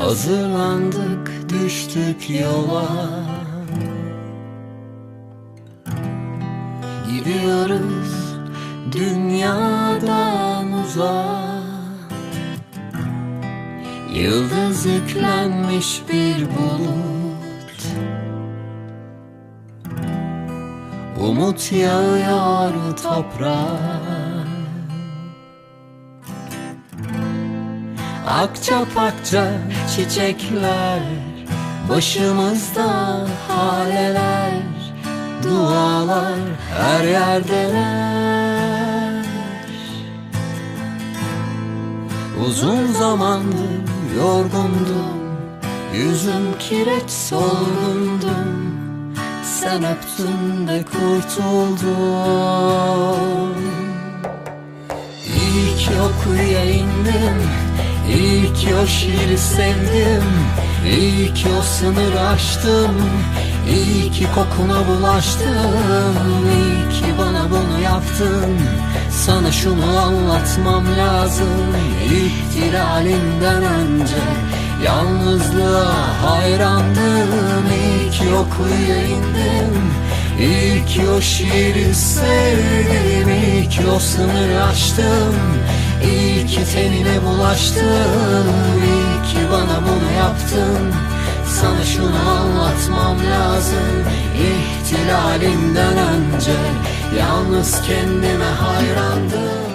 Hazırlandık, düştük yola. Gidiyoruz dünyadan uzağa. Yıldız yüklenmiş bir bulut, umut yağıyor toprağa. Akça pakça çiçekler, başımızda haleler, dualar her yerdeler. Uzun zamandır yorgundum, yüzüm kireç solgundum. Sen öptün de kurtuldum. İyi ki o kuyuya indim, İyi ki o şiiri sevdim, İyi ki o sınırı aştım, İyi ki kokuna bulaştım, İyi ki bana bunu yaptın. Sana şunu anlatmam lazım. İhtilalinden önce yalnızlığa hayrandım. İyi ki o kuyuya indim, İyi ki o şiiri sevdim, İyi ki o sınırı aştım, İyi ki tenine bulaştım, İyi ki bana bunu yaptın. Sana şunu anlatmam lazım. İhtilalinden önce yalnız kendime hayrandım.